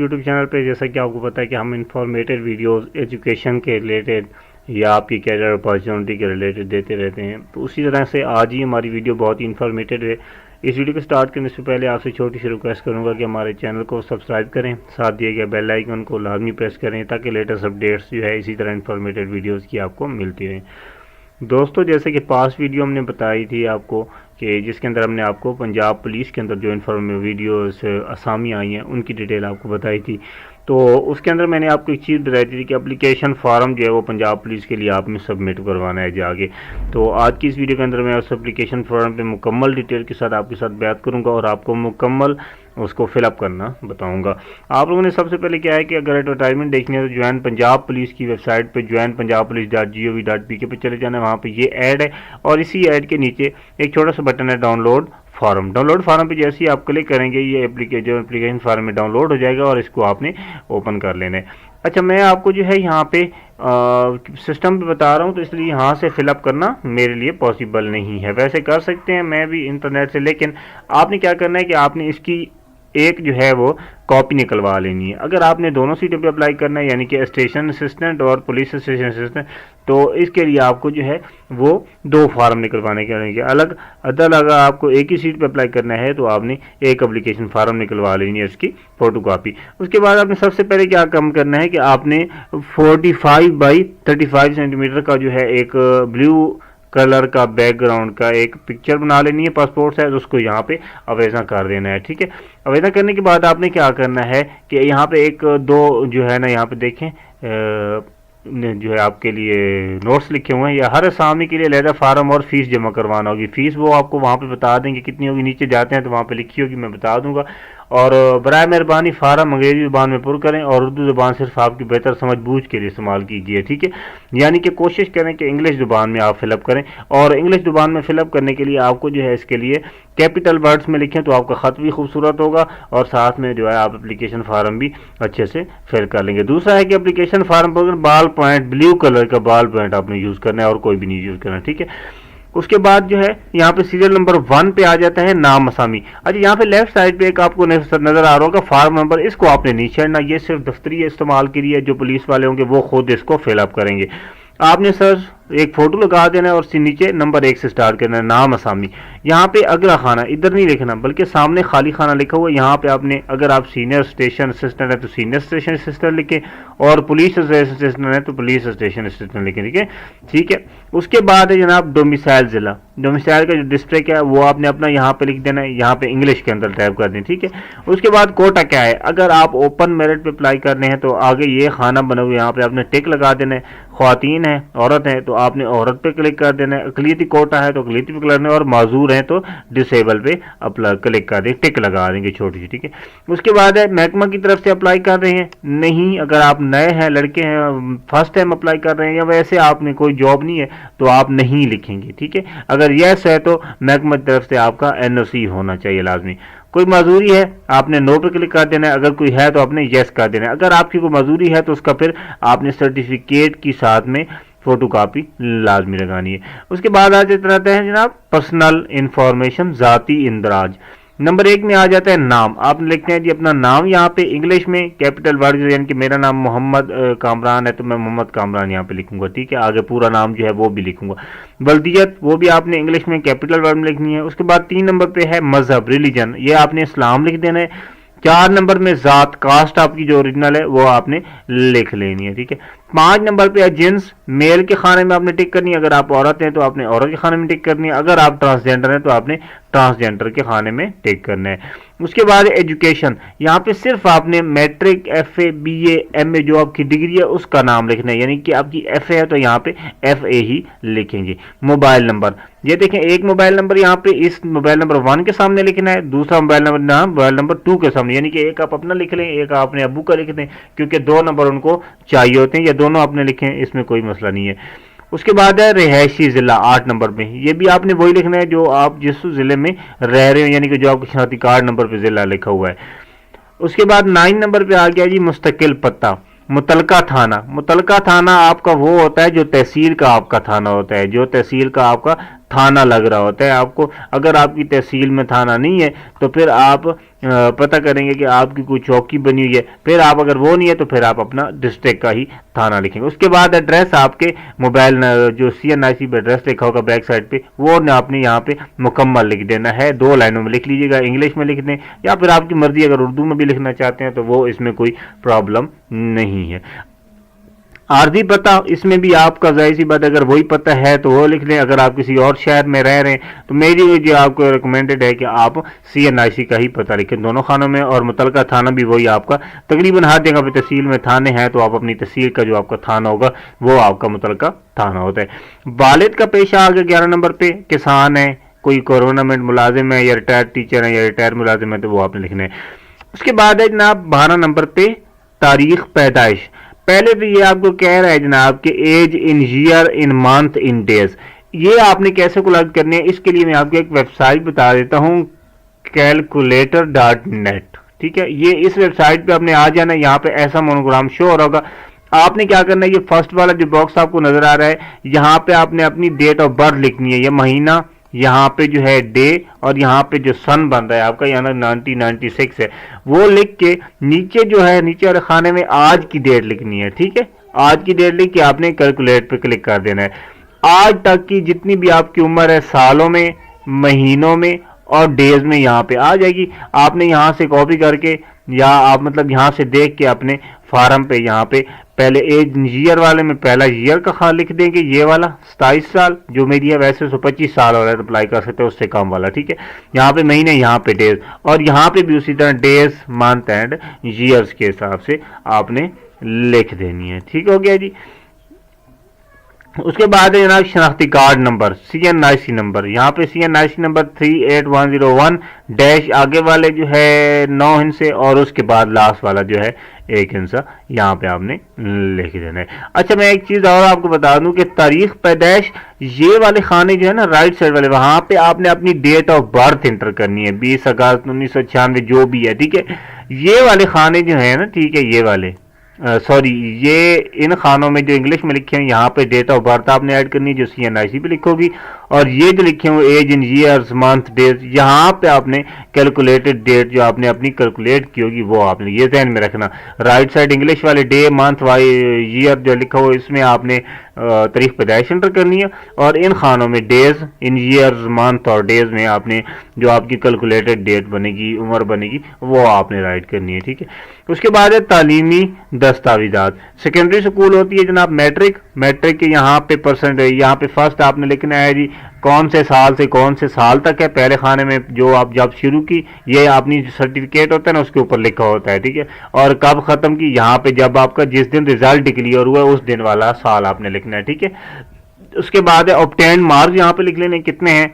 YouTube channel پہ جیسا کہ آپ کو پتا ہے کہ ہم انفارمیٹیو ویڈیوز ایجوکیشن کے ریلیٹڈ یا آپ کی کیریئر اپارچونٹی کے ریلیٹڈ دیتے رہتے ہیں، تو اسی طرح سے آج ہی ہماری ویڈیو بہت ہی انفارمیٹیو ہے۔ اس ویڈیو کو سٹارٹ کرنے سے پہلے آپ سے چھوٹی سی ریکویسٹ کروں گا کہ ہمارے چینل کو سبسکرائب کریں، ساتھ دیے گئے بیل آئیکن کو لازمی پریس کریں تاکہ لیٹسٹ اپڈیٹس جو ہے اسی طرح انفارمیٹیو ویڈیوز کی آپ کو ملتی رہیں۔ دوستو، جیسے کہ پاس ویڈیو ہم نے بتائی تھی آپ کو کہ جس کے اندر ہم نے آپ کو پنجاب پولیس کے اندر جو انفارمیٹیو ویڈیوز اسامی آئی ہیں ان کی ڈیٹیل آپ کو بتائی تھی، تو اس کے اندر میں نے آپ کو ایک چیز بتائی تھی کہ اپلیکیشن فارم جو ہے وہ پنجاب پولیس کے لیے آپ نے سبمٹ کروانا ہے جا کے۔ تو آج کی اس ویڈیو کے اندر میں اس اپلیکیشن فارم پہ مکمل ڈیٹیل کے ساتھ آپ کے ساتھ بات کروں گا اور آپ کو مکمل اس کو فل اپ کرنا بتاؤں گا۔ آپ لوگوں نے سب سے پہلے کیا ہے کہ اگر ایڈورٹائزمنٹ دیکھنی ہے تو جوائن پنجاب پولیس کی ویب سائٹ پہ joinpunjabpolice.gov.pk پہ چلے جانا ہے، وہاں پہ یہ ایڈ ہے اور اسی ایڈ کے نیچے ایک چھوٹا سا بٹن ہے ڈاؤن لوڈ فارم پہ جیسے ہی آپ کلک کریں گے یہ اپلیکیشن فارم میں ڈاؤن لوڈ ہو جائے گا اور اس کو آپ نے اوپن کر لینا ہے۔ اچھا، میں آپ کو جو ہے یہاں پہ سسٹم پہ بتا رہا ہوں تو اس لیے یہاں سے فل اپ کرنا میرے لیے پاسبل نہیں ہے، ویسے کر سکتے ہیں میں بھی انٹرنیٹ سے، لیکن آپ نے کیا کرنا ہے کہ آپ نے اس کی ایک جو ہے وہ کاپی نکلوا لینی ہے۔ اگر آپ نے دونوں سیٹوں پہ اپلائی کرنا ہے یعنی کہ اسٹیشن اسسٹنٹ اور پولیس اسٹیشن اسسٹنٹ، تو اس کے لیے آپ کو جو ہے وہ دو فارم نکلوانے کے لیے الگ اگر آپ کو ایک ہی سیٹ پہ اپلائی کرنا ہے تو آپ نے ایک اپلیکیشن فارم نکلوا لینی ہے اس کی فوٹو کاپی۔ اس کے بعد آپ نے سب سے پہلے کیا کام کرنا ہے کہ آپ نے 45 بائی 35 سینٹی میٹر کا جو ہے ایک بلیو کلر کا بیک گراؤنڈ کا ایک پکچر بنا لینی ہے پاسپورٹ سائز، اس کو یہاں پہ اویزا کر دینا ہے، ٹھیک ہے۔ اویزا کرنے کے بعد آپ نے کیا کرنا ہے کہ یہاں پہ ایک دو جو ہے نا یہاں پہ دیکھیں جو ہے آپ کے لیے نوٹس لکھے ہوئے ہیں، یا ہر اسامی کے لیے علیحدہ فارم اور فیس جمع کروانا ہوگی۔ فیس وہ آپ کو وہاں پہ بتا دیں گے کتنی ہوگی، نیچے جاتے ہیں تو وہاں پہ لکھی ہوگی، میں بتا دوں گا۔ اور برائے مہربانی فارم انگریزی زبان میں پر کریں اور اردو زبان صرف آپ کی بہتر سمجھ بوجھ کے لیے استعمال کیجیے، ٹھیک ہے۔ یعنی کہ کوشش کریں کہ انگلش زبان میں آپ فل اپ کریں، اور انگلش زبان میں فل اپ کرنے کے لیے آپ کو جو ہے اس کے لیے کیپٹل ورڈز میں لکھیں تو آپ کا خط بھی خوبصورت ہوگا اور ساتھ میں جو ہے آپ اپلیکیشن فارم بھی اچھے سے فل کر لیں گے۔ دوسرا ہے کہ اپلیکیشن فارم پر بال پوائنٹ بلیو کلر کا بال پوائنٹ آپ نے یوز کرنا ہے اور کوئی بھی نہیں یوز کرنا، ٹھیک ہے۔ اس کے بعد جو ہے یہاں پہ سیریل نمبر 1 پہ آ جاتا ہے نام اسامی۔ اچھا، یہاں پہ لیفٹ سائڈ پہ ایک آپ کو نظر آ رہا ہوگا فارم نمبر، اس کو آپ نے نہیں چھیڑنا، یہ صرف دفتری استعمال کے لیے، جو پولیس والے ہوں گے وہ خود اس کو فل اپ کریں گے۔ آپ نے سر ایک فوٹو لگا دینا ہے اور نیچے نمبر 1 سے سٹارٹ کرنا ہے نام اسامی۔ یہاں پہ اگلا خانہ ادھر نہیں لکھنا بلکہ سامنے خالی خانہ لکھا ہوا ہے، یہاں پہ آپ نے اگر آپ سینئر اسٹیشن اسسٹنٹ ہے تو سینئر اسٹیشن اسسٹنٹ لکھیں اور پولیس اسسٹنٹ ہے تو پولیس اسٹیشن اسسٹنٹ لکھیں، ٹھیک ہے۔ اس کے بعد ہے جناب ڈومیسائل ضلع، ڈومیسائل کا جو ڈسٹرکٹ ہے وہ آپ نے اپنا یہاں پہ لکھ دینا ہے، یہاں پہ انگلش کے اندر ٹائپ کر دیں، ٹھیک ہے۔ اس کے بعد کوٹا کیا ہے، اگر آپ اوپن میرٹ پہ اپلائی کرنے ہیں تو آگے یہ خانہ بنا ہوا ہے، یہاں پہ آپ نے ٹک لگا دینا ہے۔ خواتین ہیں، عورت ہیں تو آپ نے عورت پہ کلک کر دینا ہے، اقلیتی کوٹا ہے تو اقلیتی پہ کلک کرنا ہے، اور معذور ہیں تو ڈسیبل پہ کلک کر دیں، ٹک لگا دیں گے چھوٹی سی، ٹھیک ہے۔ اس کے بعد ہے محکمہ کی طرف سے اپلائی کر رہے ہیں نہیں، اگر آپ نئے ہیں، لڑکے ہیں، فرسٹ ٹائم اپلائی کر رہے ہیں یا ویسے آپ نے کوئی جاب نہیں ہے تو آپ نہیں لکھیں گے، ٹھیک ہے۔ اگر یس ہے تو محکمہ کی طرف سے آپ کا NOC ہونا چاہیے لازمی۔ کوئی معذوری ہے آپ نے نو پہ کلک کر دینا ہے، اگر کوئی ہے تو آپ نے یس کر دینا ہے۔ اگر آپ کی کوئی معذوری ہے تو اس کا پھر آپ نے سرٹیفکیٹ کی ساتھ میں فوٹو کاپی لازمی لگانی ہے۔ اس کے بعد آ جاتا ہے جناب پرسنل انفارمیشن، ذاتی اندراج۔ نمبر 1 میں آ جاتا ہے نام، آپ لکھتے ہیں جی اپنا نام، یہاں پہ انگلش میں کیپٹل ورڈ، یعنی کہ میرا نام محمد کامران ہے تو میں محمد کامران یہاں پہ لکھوں گا، ٹھیک ہے۔ آگے پورا نام جو ہے وہ بھی لکھوں گا۔ بلدیت وہ بھی آپ نے انگلش میں کیپٹل ورڈ میں لکھنی ہے۔ اس کے بعد 3 نمبر پہ ہے مذہب، ریلیجن، یہ آپ نے اسلام لکھ دینا ہے۔ 4 نمبر میں ذات، کاسٹ آپ کی جو اوریجنل ہے وہ آپ نے لکھ لینی ہے، ٹھیک ہے۔ 5 نمبر پہ ہے جنس، میل کے خانے میں آپ نے ٹک کرنی ہے، اگر آپ عورت ہیں تو آپ نے عورت کے خانے میں ٹک کرنی ہے، اگر آپ ٹرانسجینڈر ہیں تو آپ نے ٹرانسجینڈر کے خانے میں ٹک کرنا ہے۔ اس کے بعد ایجوکیشن، یہاں پہ صرف آپ نے میٹرک، FA BA MA جو آپ کی ڈگری ہے اس کا نام لکھنا ہے، یعنی کہ آپ کی FA ہے تو یہاں پہ FA ہی لکھیں گے۔ موبائل نمبر، یہ دیکھیں ایک موبائل نمبر یہاں پہ اس موبائل نمبر 1 کے سامنے لکھنا ہے، دوسرا موبائل نمبر 2 کے سامنے، یعنی کہ ایک آپ اپنا لکھ لیں، ایک آپ نے ابو کا لکھ دیں، کیونکہ 2 نمبر ان کو چاہیے ہوتے ہیں، یا دونوں آپ نے لکھیں، اس میں کوئی مسئلہ نہیں ہے۔ اس کے بعد ہے رہائشی ضلع 8 نمبر پہ، یہ بھی آپ نے وہی لکھنا ہے جو آپ جس ضلع میں رہ رہے ہیں، یعنی کہ جو آپ کے شناختی کارڈ نمبر پہ ضلع لکھا ہوا ہے۔ اس کے بعد 9 نمبر پہ آ گیا جی مستقل پتہ، متعلقہ تھانہ۔ متعلقہ تھانہ آپ کا وہ ہوتا ہے جو تحصیل کا آپ کا تھانہ ہوتا ہے، جو تحصیل کا آپ کا تھانہ لگ رہا ہوتا ہے آپ کو. اگر آپ کی تحصیل میں تھانہ نہیں ہے تو پھر آپ پتہ کریں گے کہ آپ کی کوئی چوکی بنی ہوئی ہے. پھر آپ اگر وہ نہیں ہے تو پھر آپ اپنا ڈسٹرکٹ کا ہی تھانہ لکھیں گے. اس کے بعد ایڈریس آپ کے موبائل جو CNIC پہ ایڈریس لکھا ہوگا بیک سائڈ پہ وہ آپ نے یہاں پہ مکمل لکھ دینا ہے. 2 لائنوں میں لکھ لیجیے گا, انگلش میں لکھ دیں یا پھر آپ کی مرضی اگر اردو میں بھی لکھنا چاہتے ہیں تو وہ اس میں کوئی پرابلم نہیں ہے. عارضی پتہ اس میں بھی آپ کا ظاہر سی بات اگر وہی پتہ ہے تو وہ لکھ لیں. اگر آپ کسی اور شہر میں رہ رہے ہیں تو میری جو آپ کو ریکمینڈڈ ہے کہ آپ CNIC کا ہی پتہ لکھیں دونوں خانوں میں, اور متعلقہ تھانہ بھی وہی آپ کا تقریباً ہر جگہ پہ تحصیل میں تھانے ہیں تو آپ اپنی تحصیل کا جو آپ کا تھانہ ہوگا وہ آپ کا متعلقہ تھانہ ہوتا ہے. والد کا پیشہ آگے 11 نمبر پہ کسان ہے, کوئی گورنمنٹ ملازم ہے یا ریٹائرڈ ٹیچر ہے یا ریٹائرڈ ملازم ہے تو وہ آپ نے لکھنا ہے. اس کے بعد ہے جناب 12 نمبر پہ تاریخ پیدائش. پہلے تو یہ آپ کو کہہ رہا ہے جناب کہ age in year in month in days, یہ آپ نے کیسے کیلکولیٹ کرنی ہے. اس کے لیے میں آپ کو ایک ویب سائٹ بتا دیتا ہوں, calculator.net. ٹھیک ہے, یہ اس ویب سائٹ پہ آپ نے آ جانا ہے. یہاں پہ ایسا مونوگرام شو ہو رہا ہوگا. آپ نے کیا کرنا ہے, یہ فرسٹ والا جو باکس آپ کو نظر آ رہا ہے یہاں پہ آپ نے اپنی ڈیٹ آف برتھ لکھنی ہے, یہ مہینہ, یہاں پہ جو ہے ڈے, اور یہاں پہ جو سن بن رہا ہے آپ کا یہاں 1996 ہے وہ لکھ کے نیچے جو ہے نیچے والے خانے میں آج کی ڈیٹ لکھنی ہے. ٹھیک ہے, آج کی ڈیٹ لکھ کے آپ نے کیلکولیٹ پہ کلک کر دینا ہے. آج تک کی جتنی بھی آپ کی عمر ہے سالوں میں, مہینوں میں اور ڈیز میں یہاں پہ آ جائے گی. آپ نے یہاں سے کاپی کر کے یا آپ مطلب یہاں سے دیکھ کے اپنے فارم پہ یہاں پہ پہلے ایج ایئر والے میں پہلا ایئر کا خان لکھ دیں گے, یہ والا 27 سال جو میری ہے, ویسے 125 سال ہو رہا ہے تو اپلائی کر سکتے ہیں اس سے کم والا. ٹھیک ہے, یہاں پہ مہینے, یہاں پہ ڈیز, اور یہاں پہ بھی اسی طرح ڈیز منتھ اینڈ ایئرس کے حساب سے آپ نے لکھ دینی ہے. ٹھیک ہو گیا جی. اس کے بعد ہے جناب شناختی کارڈ نمبر CNIC نمبر. یہاں پہ CNIC نمبر 38101 ڈیش آگے والے جو ہے 9 ہندسے اور اس کے بعد لاسٹ والا جو ہے 1 ہندسہ یہاں پہ آپ نے لکھ دینا ہے. اچھا میں ایک چیز اور آپ کو بتا دوں کہ تاریخ پیدائش یہ والے خانے جو ہے نا رائٹ سائڈ والے, وہاں پہ آپ نے اپنی ڈیٹ آف برتھ انٹر کرنی ہے 20 اگست 1996 جو بھی ہے. ٹھیک ہے, یہ والے خانے جو ہیں نا, ٹھیک ہے, یہ والے سوری یہ ان خانوں میں جو انگلش میں لکھے ہیں یہاں پہ ڈیٹ آف برتھ آپ نے ایڈ کرنی ہے جو CNIC پہ لکھو گی, اور یہ جو لکھے ہیں ایج ان ایئرز منتھ ڈیز یہاں پہ آپ نے کیلکولیٹڈ ڈیٹ جو آپ نے اپنی کیلکولیٹ کی ہوگی وہ آپ نے یہ ذہن میں رکھنا. رائٹ سائڈ انگلش والے ڈے منتھ وائی ایئر جو لکھا ہو اس میں آپ نے تاریخ پیدائش انٹر کرنی ہے, اور ان خانوں میں ڈیز ان ایئرز منتھ اور ڈیز میں آپ نے جو آپ کی کیلکولیٹڈ ڈیٹ بنے گی, عمر بنے گی, وہ آپ نے رائٹ کرنی ہے. ٹھیک ہے, اس کے بعد ہے تعلیمی دستاویزات. سیکنڈری سکول ہوتی ہے جناب میٹرک, میٹرک کے یہاں پہ پرسنٹ, یہاں پہ فرسٹ آپ نے لکھنا ہے جی کون سے سال سے کون سے سال تک ہے. پہلے خانے میں جو آپ جب شروع کی یہ اپنی جو سرٹیفکیٹ ہوتا ہے نا اس کے اوپر لکھا ہوتا ہے. ٹھیک ہے, اور کب ختم کی یہاں پہ جب آپ کا جس دن ریزلٹ ڈکلیئر ہوا اس دن والا سال آپ نے لکھنا ہے. ٹھیک ہے, اس کے بعد ہے obtained مارکس یہاں پہ لکھ لینے کتنے ہیں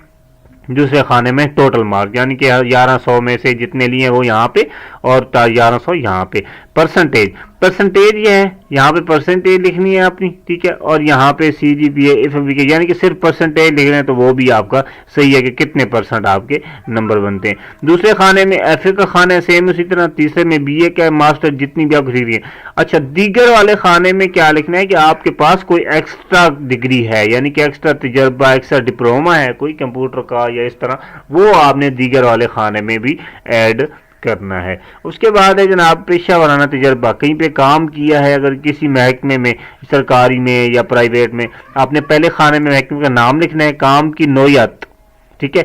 دوسرے خانے میں, ٹوٹل مارک یعنی کہ 1100 میں سے جتنے لیے ہیں وہ یہاں پہ اور 1100 یہاں پہ. پرسنٹیج, پرسنٹیج یہ ہے یہاں پہ پرسنٹیج لکھنی ہے اپنی. ٹھیک ہے, اور یہاں پہ CGPA FFV یعنی کہ صرف پرسنٹیج لکھ رہے ہیں تو وہ بھی آپ کا صحیح ہے کہ کتنے پرسنٹ آپ کے نمبر بنتے ہیں. دوسرے خانے میں FA کا خانہ ہے سیم اسی طرح, تیسرے میں BA کا ماسٹر جتنی بھی آپ خرید ہیں. اچھا دیگر والے خانے میں کیا لکھنا ہے کہ آپ کے پاس کوئی ایکسٹرا ڈگری ہے یعنی کہ ایکسٹرا تجربہ, ایکسٹرا ڈپلوما ہے کوئی کمپیوٹر کا یا اس طرح, وہ آپ نے دیگر والے خانے میں بھی ایڈ کرنا ہے. اس کے بعد ہے جناب پیشہ ورانہ تجربہ, کہیں پہ کام کیا ہے اگر کسی محکمے میں سرکاری میں یا پرائیویٹ میں, آپ نے پہلے خانے میں محکمے کا نام لکھنا ہے, کام کی نوعیت. ٹھیک ہے,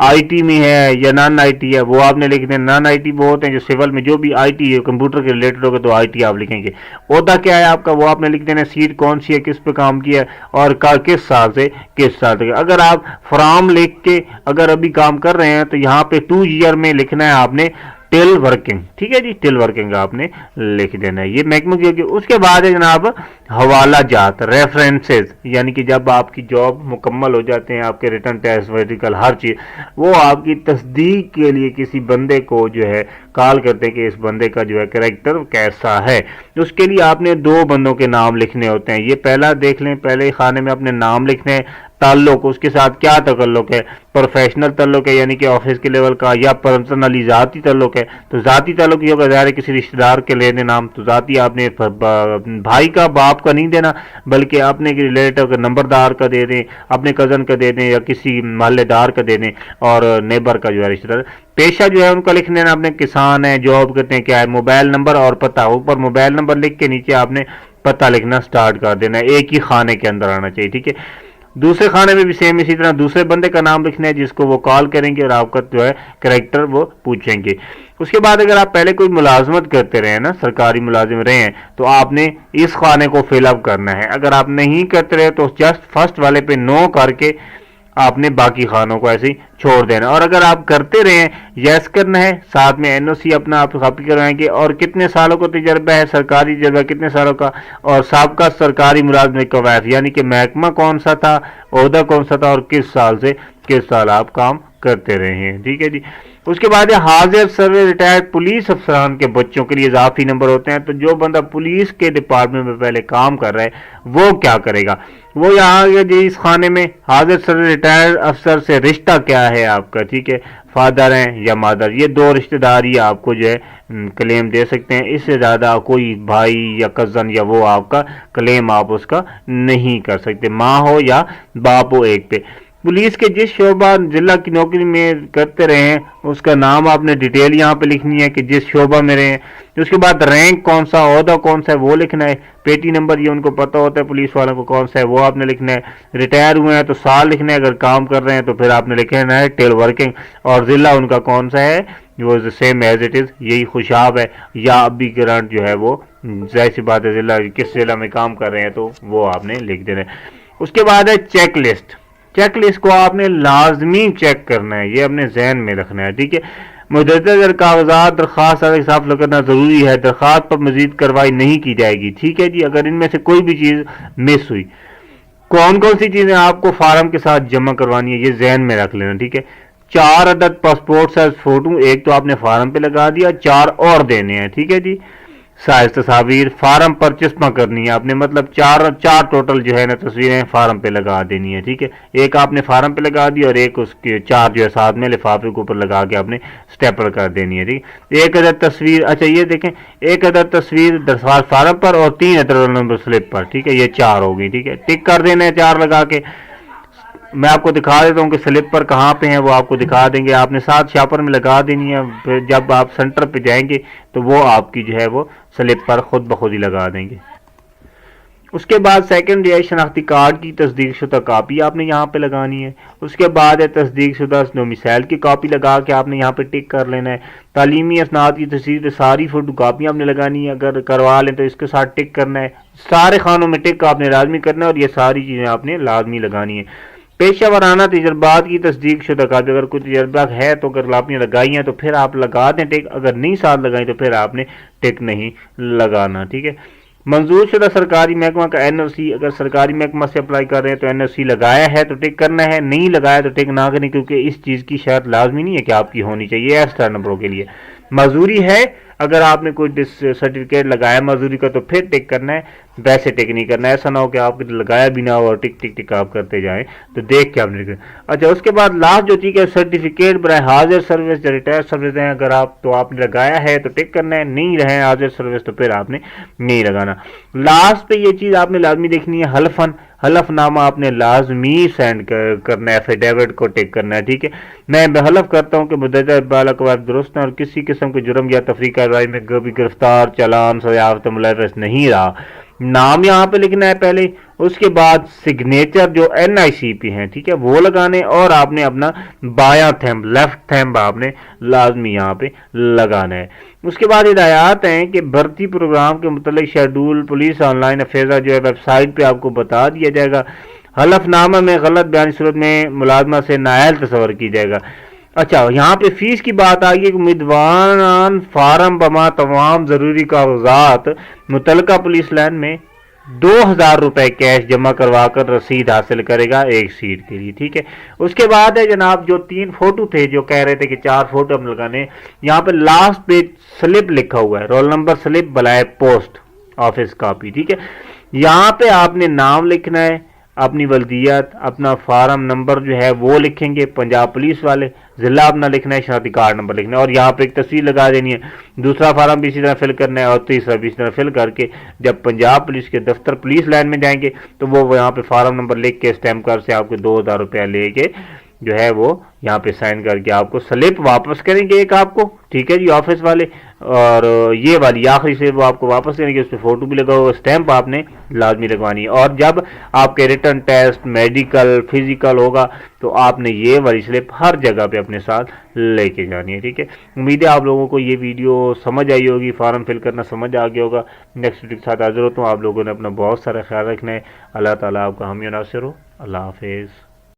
IT میں ہے یا نان IT ہے وہ آپ نے لکھنا ہے. نان IT وہ ہوتے ہیں جو سول میں, جو بھی IT ہے کمپیوٹر کے ریلیٹڈ ہوگا تو IT آپ لکھیں گے. عہدہ کیا ہے آپ کا وہ آپ نے لکھ دینا ہے, سیٹ کون سی ہے, کس پہ کام کیا ہے اور کس سال سے کس سال تک. اگر آپ فرام لکھ کے اگر ابھی کام کر رہے ہیں تو یہاں پہ 2 ایئر میں لکھنا ہے آپ نے ٹل ورکنگ. ٹھیک ہے جی, ٹل ورکنگ آپ نے لکھ دینا ہے, یہ محکمہ کی. اس کے بعد ہے جناب حوالہ جات, ریفرنسز, یعنی کہ جب آپ کی جاب مکمل ہو جاتے ہیں آپ کے ریٹرن ٹیسٹ میڈیکل ہر چیز, وہ آپ کی تصدیق کے لیے کسی بندے کو جو ہے کال کرتے ہیں کہ اس بندے کا جو ہے کریکٹر کیسا ہے. اس کے لیے آپ نے 2 بندوں کے نام لکھنے ہوتے ہیں. یہ پہلا دیکھ لیں, پہلے خانے میں اپنے نام لکھنے ہیں, تعلق، اس کے ساتھ کیا تعلق ہے، پروفیشنل تعلق ہے یعنی کہ آفس کے لیول کا، یا پرسنلی ذاتی تعلق ہے. تو ذاتی تعلق یہ ہوگا ظاہر ہے کسی رشتہ دار کے لینے نام، تو ذاتی آپ نے بھائی کا باپ کا نہیں دینا بلکہ اپنے ریلیٹو کا نمبردار کا دے دیں، اپنے کزن کا دے دیں یا کسی محلے دار کا دے دیں، اور نیبر کا جو ہے رشتہ دار. پیشہ جو ہے ان کا لکھ لینا، اپنے کسان ہیں، جاب کرتے ہیں، کیا ہے، موبائل نمبر اور پتہ، اوپر موبائل نمبر لکھ کے نیچے آپ نے پتہ لکھنا سٹارٹ کر دینا ہے، ایک ہی خانے کے اندر آنا چاہیے. ٹھیک ہے، دوسرے خانے میں بھی سیم اسی طرح دوسرے بندے کا نام لکھنا ہے جس کو وہ کال کریں گے اور آپ کا جو ہے کریکٹر وہ پوچھیں گے. اس کے بعد اگر آپ پہلے کوئی ملازمت کرتے رہے نا، سرکاری ملازم رہے ہیں، تو آپ نے اس خانے کو فل اپ کرنا ہے. اگر آپ نہیں کرتے رہے تو جسٹ فرسٹ والے پہ نو کر کے آپ نے باقی خانوں کو ایسے ہی چھوڑ دینا. اور اگر آپ کرتے رہے یس کرنا ہے، ساتھ میں این او سی اپنا آپ کاپی کروائیں گے، اور کتنے سالوں کا تجربہ ہے، سرکاری تجربہ کتنے سالوں کا، اور سابقہ سرکاری ملازمت کا ویس یعنی کہ محکمہ کون سا تھا، عہدہ کون سا تھا، اور کس سال سے کس سال آپ کام کرتے رہے ہیں. ٹھیک ہے جی. اس کے بعد حاضر سروے ریٹائرڈ پولیس افسران کے بچوں کے لیے اضافی نمبر ہوتے ہیں. تو جو بندہ پولیس کے ڈپارٹمنٹ میں پہلے کام کر رہا ہے وہ کیا کرے گا، وہ یہاں جی اس خانے میں حاضر سروے ریٹائرڈ افسر سے رشتہ کیا ہے آپ کا. ٹھیک ہے، فادر ہیں یا مادر، یہ دو رشتہ دار ہی آپ کو جو ہے کلیم دے سکتے ہیں. اس سے زیادہ کوئی بھائی یا کزن یا وہ آپ کا کلیم آپ اس کا نہیں کر سکتے، ماں ہو یا باپ ہو ایک پہ. پولیس کے جس شعبہ ضلع کی نوکری میں کرتے رہے ہیں اس کا نام آپ نے ڈیٹیل یہاں پہ لکھنی ہے کہ جس شعبہ میں رہے ہیں. اس کے بعد رینک کون سا، عہدہ کون سا ہے وہ لکھنا ہے. پیٹی نمبر یہ ان کو پتہ ہوتا ہے پولیس والوں کو کون سا ہے، وہ آپ نے لکھنا ہے. ریٹائر ہوئے ہیں تو سال لکھنا ہے، اگر کام کر رہے ہیں تو پھر آپ نے لکھنا ہے ٹیل ورکنگ. اور ضلع ان کا کون سا ہے، وہ سیم ایز اٹ از یہی خوشاب ہے یا اب بھی کرنٹ جو ہے وہ ظاہر سی بات ہے ضلع کس ضلع میں کام کر رہے ہیں تو وہ آپ نے لکھ دینا ہے. اس کے بعد ہے چیک لسٹ. چیک لسٹ کو آپ نے لازمی چیک کرنا ہے، یہ اپنے ذہن میں رکھنا ہے. ٹھیک ہے، مدرجہ کاغذات درخواست صاف کرنا ضروری ہے، درخواست پر مزید کارروائی نہیں کی جائے گی. ٹھیک ہے جی. اگر ان میں سے کوئی بھی چیز مس ہوئی، کون کون سی چیزیں آپ کو فارم کے ساتھ جمع کروانی ہے یہ ذہن میں رکھ لینا. ٹھیک ہے، 4 عدد پاسپورٹ سائز فوٹو، ایک تو آپ نے فارم پہ لگا دیا، 4 اور دینے ہیں. ٹھیک ہے جی. سائز تصاویر فارم پر چسپاں کرنی ہے آپ نے، مطلب 4 ٹوٹل جو ہے نا تصویریں فارم پہ لگا دینی ہے. ٹھیک ہے، ایک آپ نے فارم پہ لگا دی اور ایک اس کے 4 جو ہے ساتھ میں لفافے کے اوپر لگا کے آپ نے سٹیپل کر دینی ہے. ٹھیک، ایک عدد تصویر، اچھا یہ دیکھیں، ایک عدد تصویر درخواست فارم پر اور 3 عدد رول نمبر سلپ پر. ٹھیک ہے، یہ 4 ہوگی. ٹھیک ہے، ٹک کر دینا ہے 4 لگا کے. میں آپ کو دکھا دیتا ہوں کہ سلپ پر کہاں پہ ہیں، وہ آپ کو دکھا دیں گے. آپ نے ساتھ شاپر میں لگا دینی ہے، پھر جب آپ سینٹر پہ جائیں گے تو وہ آپ کی جو ہے وہ سلپ پر خود بخود ہی لگا دیں گے. اس کے بعد سیکنڈ یہ شناختی کارڈ کی تصدیق شدہ کاپی آپ نے یہاں پہ لگانی ہے. اس کے بعد ہے تصدیق شدہ ڈومیسائل کی کاپی لگا کے آپ نے یہاں پہ ٹک کر لینا ہے. تعلیمی اسناد کی تصدیق ساری فوٹو کاپی آپ نے لگانی ہے، اگر کروا لیں تو اس کے ساتھ ٹک کرنا ہے. سارے خانوں میں ٹک آپ نے لازمی کرنا ہے اور یہ ساری چیزیں آپ نے لازمی لگانی ہے. پیشہ ورانہ تجربات کی تصدیق شدہ کاپی، اگر کوئی تجربہ ہے تو اگر آپ نے لگائی ہیں تو پھر آپ لگا دیں ٹک، اگر نہیں ساتھ لگائیں تو پھر آپ نے ٹک نہیں لگانا. ٹھیک ہے، منظور شدہ سرکاری محکمہ کا این او سی، اگر سرکاری محکمہ سے اپلائی کر رہے ہیں تو این او سی لگایا ہے تو ٹک کرنا ہے، نہیں لگایا تو ٹک نہ کریں، کیونکہ اس چیز کی شرط لازمی نہیں ہے کہ آپ کی ہونی چاہیے ایکسٹرا نمبروں کے لیے. معذوری ہے، اگر آپ نے کوئی سرٹیفکیٹ لگایا معذوری کا تو پھر ٹک کرنا ہے، ویسے ٹک نہیں کرنا. ایسا نہ ہو کہ آپ لگایا بھی نہ ہو اور ٹک ٹک ٹک آپ کرتے جائیں تو دیکھ کے آپ نے. اچھا، اس کے بعد لاسٹ جو چیز ہے سرٹیفکیٹ برائے حاضر سروس یا ریٹائر سروس ہیں، اگر آپ تو آپ نے لگایا ہے تو ٹک کرنا ہے، نہیں رہے حاضر سروس تو پھر آپ نے نہیں لگانا. لاسٹ پہ یہ چیز آپ نے لازمی دیکھنی ہے، حلف نامہ آپ نے لازمی سینڈ کرنا ہے، ایفیڈیوٹ کو ٹک کرنا ہے. ٹھیک ہے، میں حلف کرتا ہوں کہ مدرجہ بالا قواعد درست ہیں اور کسی قسم کے جرم یا تفریق کارروائی میں کبھی گرفتار، چالان، سزایافتہ ملوث نہیں رہا. نام یہاں پہ لکھنا ہے پہلے، اس کے بعد سگنیچر جو این آئی سی پی ہیں، ٹھیک ہے، وہ لگانے، اور آپ نے اپنا بایاں تھمب، لیفٹ تھمب آپ نے لازمی یہاں پہ لگانا ہے. اس کے بعد ہدایات ہیں کہ بھرتی پروگرام کے متعلق شیڈول پولیس آن لائن افیزہ جو ہے ویب سائٹ پہ آپ کو بتا دیا جائے گا. حلف نامہ میں غلط بیانی صورت میں ملازمہ سے نااہل تصور کی جائے گا. اچھا، یہاں پہ فیس کی بات آئی ہے کہ امیدواران فارم بما تمام ضروری کاغذات متعلقہ پولیس لائن میں 2000 روپے کیش جمع کروا کر رسید حاصل کرے گا ایک سیٹ کے لیے. ٹھیک ہے، اس کے بعد ہے جناب جو 3 فوٹو تھے جو کہہ رہے تھے کہ 4 فوٹو ہم لگانے، یہاں پہ لاسٹ پہ سلپ لکھا ہوا ہے، رول نمبر سلپ بلائے پوسٹ آفس کاپی. ٹھیک ہے، یہاں پہ آپ نے نام لکھنا ہے، اپنی ولدیت، اپنا فارم نمبر جو ہے وہ لکھیں گے پنجاب پولیس والے، ضلع اپنا لکھنا ہے، شناختی کارڈ نمبر لکھنا ہے، اور یہاں پہ ایک تصویر لگا دینی ہے۔ دوسرا فارم بھی اسی طرح فل کرنا ہے، اور تیسرا بھی اسی طرح فل کر کے جب پنجاب پولیس کے دفتر پولیس لائن میں جائیں گے تو وہ یہاں پہ فارم نمبر لکھ کے اسٹیمپ کر سے آپ کو 2000 روپیہ لے کے جو ہے وہ یہاں پہ سائن کر کے آپ کو سلپ واپس کریں گے ایک آپ کو، ٹھیک ہے جی، آفس والے، اور یہ والی آخری سے وہ آپ کو واپس کریں گے، اس پہ فوٹو بھی لگا ہوا، اسٹیمپ آپ نے لازمی لگوانی ہے۔ اور جب آپ کے ریٹن ٹیسٹ، میڈیکل، فزیکل ہوگا تو آپ نے یہ والی سلپ ہر جگہ پہ اپنے ساتھ لے کے جانی ہے، ٹھیک ہے۔ امید ہے آپ لوگوں کو یہ ویڈیو سمجھ آئی ہوگی، فارم فل کرنا سمجھ آ گیا ہوگا۔ نیکسٹ ویڈیو کے ساتھ حاضر ہوتا ہوں، آپ لوگوں نے اپنا بہت سارا خیال رکھنا ہے۔ اللہ تعالیٰ آپ کا حامی و ناصر ہو۔ اللہ حافظ۔